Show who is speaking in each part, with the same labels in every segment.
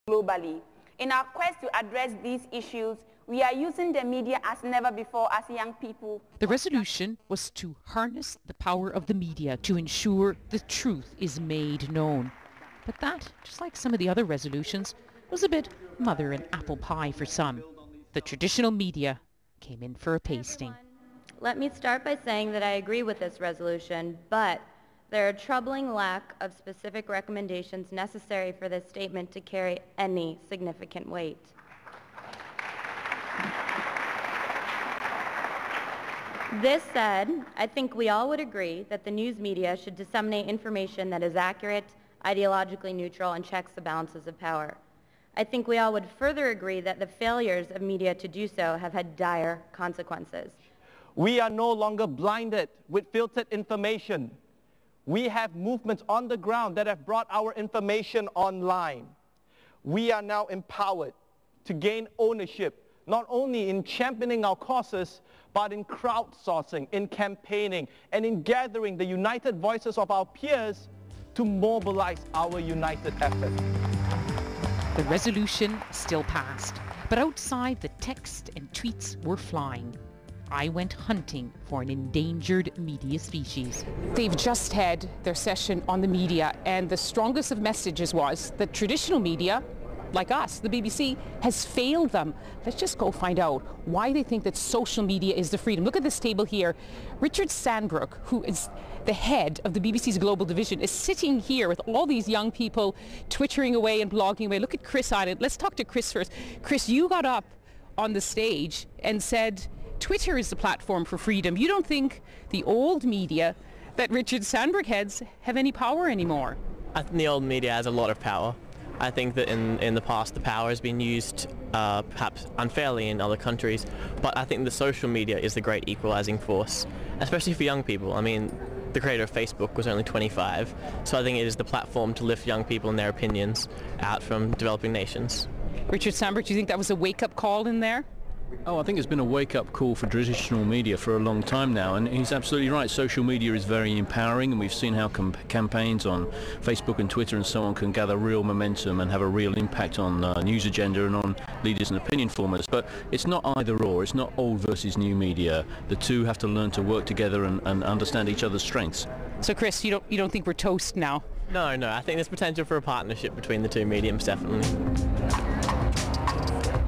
Speaker 1: globally. In our quest to address these issues, we are using the media as never before as young people.
Speaker 2: The resolution was to harness the power of the media to ensure the truth is made known. But that, just like some of the other resolutions, was a bit mother and apple pie for some. The traditional media came in for a pasting.
Speaker 3: Let me start by saying that I agree with this resolution, but there are troubling lack of specific recommendations necessary for this statement to carry any significant weight. This said, I think we all would agree that the news media should disseminate information that is accurate, ideologically neutral, and checks the balances of power. I think we all would further agree that the failures of media to do so have had dire consequences.
Speaker 4: We are no longer blinded with filtered information. We have movements on the ground that have brought our information online. We are now empowered to gain ownership, not only in championing our causes, but in crowdsourcing, in campaigning, and in gathering the united voices of our peers to mobilize our united effort.
Speaker 2: The resolution still passed, but outside the text and tweets were flying. I went hunting for an endangered media species.
Speaker 5: They've just had their session on the media, and the strongest of messages was that traditional media, like us, the BBC, has failed them. Let's just go find out why they think that social media is the freedom. Look at this table here. Richard Sandbrook, who is the head of the BBC's global division, is sitting here with all these young people twittering away and blogging away. Look at Chris on it. Let's talk to Chris first. Chris, you got up on the stage and said Twitter is the platform for freedom. You don't think the old media that Richard Sandbrook heads have any power anymore?
Speaker 6: I think the old media has a lot of power. I think that in the past the power has been used perhaps unfairly in other countries, but I think the social media is the great equalizing force, especially for young people. I mean, the creator of Facebook was only 25, so I think it is the platform to lift young people and their opinions out from developing nations.
Speaker 5: Richard Sandbrook, do you think that was a wake-up call in there?
Speaker 7: Oh, I think it's been a wake-up call for traditional media for a long time now, and he's absolutely right. Social media is very empowering, and we've seen how campaigns on Facebook and Twitter and so on can gather real momentum and have a real impact on news agenda and on leaders and opinion formers. But it's not either or. It's not old versus new media. The two have to learn to work together and understand each other's strengths.
Speaker 5: So, Chris, you don't think we're toast now?
Speaker 6: No, I think there's potential for a partnership between the two mediums, definitely.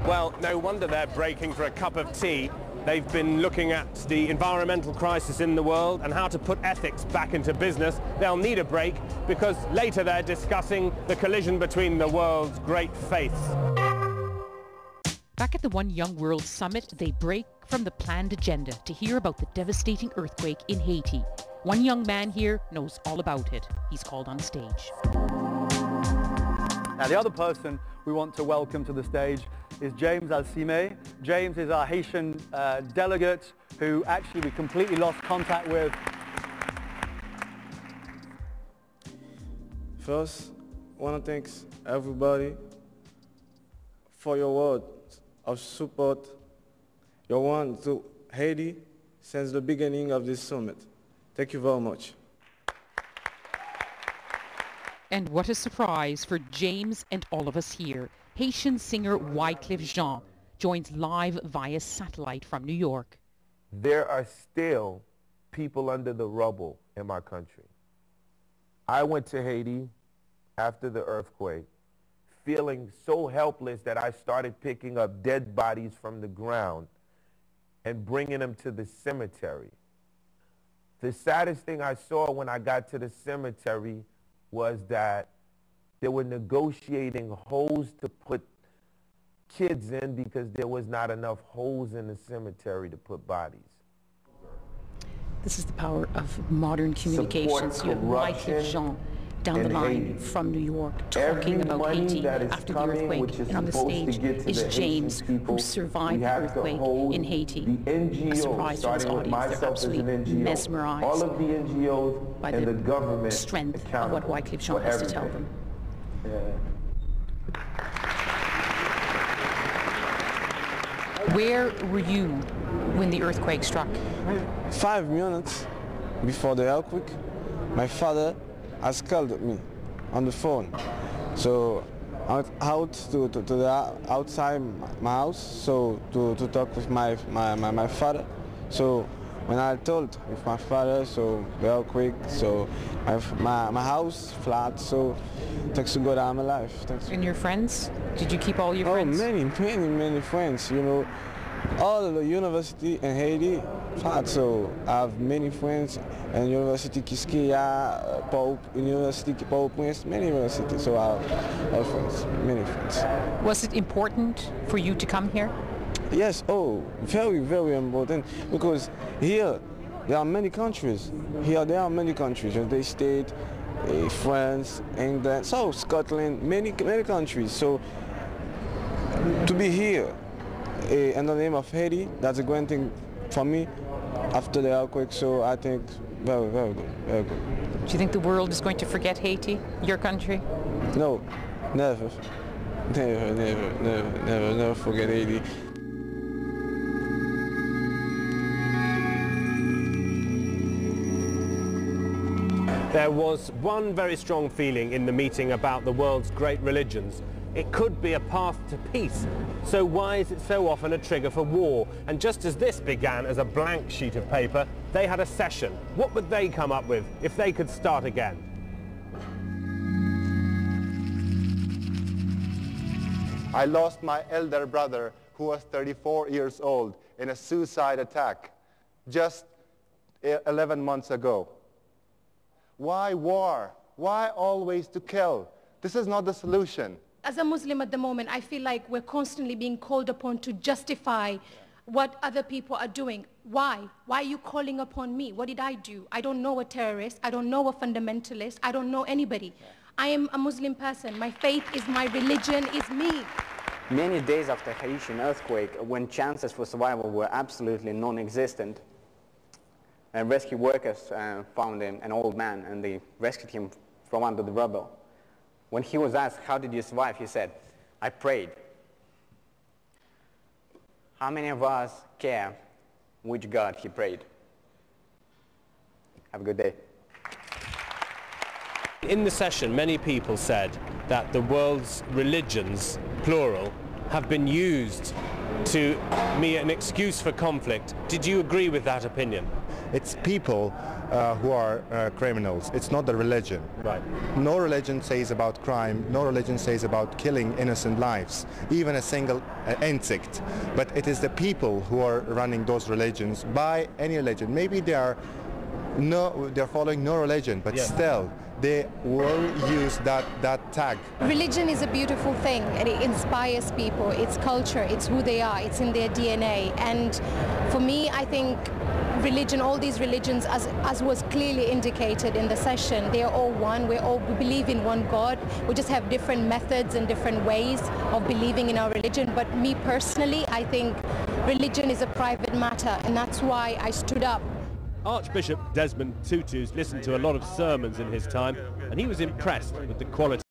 Speaker 8: Well, no wonder they're breaking for a cup of tea. They've been looking at the environmental crisis in the world and how to put ethics back into business. They'll need a break because later they're discussing the collision between the world's great faiths.
Speaker 2: Back at the One Young World Summit, they break from the planned agenda to hear about the devastating earthquake in Haiti. One young man here knows all about it. He's called on stage.
Speaker 9: Now, the other person we want to welcome to the stage is James Alcime. James is our Haitian delegate who actually we completely lost contact with.
Speaker 10: First, I want to thank everybody for your words of support. Your one to Haiti since the beginning of this summit. Thank you very much.
Speaker 2: And what a surprise for James and all of us here. Haitian singer Wyclef Jean joins live via satellite from New York.
Speaker 11: There are still people under the rubble in my country. I went to Haiti after the earthquake, feeling so helpless that I started picking up dead bodies from the ground and bringing them to the cemetery. The saddest thing I saw when I got to the cemetery was that they were negotiating holes to put kids in because there was not enough holes in the cemetery to put bodies.
Speaker 5: This is the power of modern communications. You have Wyclef Jean down the line Haiti. From New York talking about Haiti after the earthquake. And on the stage is James, who survived the earthquake in Haiti. A surprise to his audience. They're absolutely mesmerized
Speaker 11: all of the NGOs
Speaker 5: by
Speaker 11: and the government
Speaker 5: strength of what Wyclef Jean has to tell them. Where were you when the earthquake struck?
Speaker 10: 5 minutes before the earthquake, my father has called me on the phone. So out to the outside my house, so to talk with my father. So when I told with my father, so real quick, so my house flat, so thanks to God I'm alive. Thanks.
Speaker 2: And your friends? Did you keep all your friends?
Speaker 10: Oh, many friends, you know. All the university in Haiti, flat, so I have many friends in University Quisqueya, University Port-au-Prince, many universities, so I have friends, many friends.
Speaker 2: Was it important for you to come here?
Speaker 10: Yes, oh, very, very important, because here there are many countries. Here there are many countries, United States, France, England, so Scotland, many countries. So to be here in the name of Haiti, that's a great thing for me after the earthquake, so I think very, very good, very good.
Speaker 2: Do you think the world is going to forget Haiti, your country?
Speaker 10: No, never. Never forget Haiti.
Speaker 8: There was one very strong feeling in the meeting about the world's great religions. It could be a path to peace. So why is it so often a trigger for war? And just as this began as a blank sheet of paper, they had a session. What would they come up with if they could start again?
Speaker 12: I lost my elder brother, who was 34 years old, in a suicide attack just 11 months ago. Why war? Why always to kill? This is not the solution.
Speaker 13: As a Muslim at the moment, I feel like we're constantly being called upon to justify what other people are doing. Why? Why are you calling upon me? What did I do? I don't know a terrorist. I don't know a fundamentalist. I don't know anybody. I am a Muslim person. My faith is my religion, is me.
Speaker 14: Many days after Haitian earthquake, when chances for survival were absolutely non-existent, rescue workers found an old man, and they rescued him from under the rubble. When he was asked, how did you survive, he said, I prayed. How many of us care which God he prayed? Have a good day.
Speaker 8: In the session, many people said that the world's religions, plural, have been used to be an excuse for conflict. Did you agree with that opinion?
Speaker 12: It's people who are criminals. It's not the religion.
Speaker 8: Right.
Speaker 12: No religion says about crime. No religion says about killing innocent lives, even a single insect. But it is the people who are running those religions by any religion. Maybe they're following no religion, but still they will use that tag.
Speaker 13: Religion is a beautiful thing, and it inspires people. It's culture, it's who they are, it's in their DNA. And for me, I think religion, all these religions, as was clearly indicated in the session, they are all one. We believe in one God. We just have different methods and different ways of believing in our religion. But me personally, I think religion is a private matter, and that's why I stood up.
Speaker 8: Archbishop Desmond Tutu's listened to a lot of sermons in his time, and he was impressed with the quality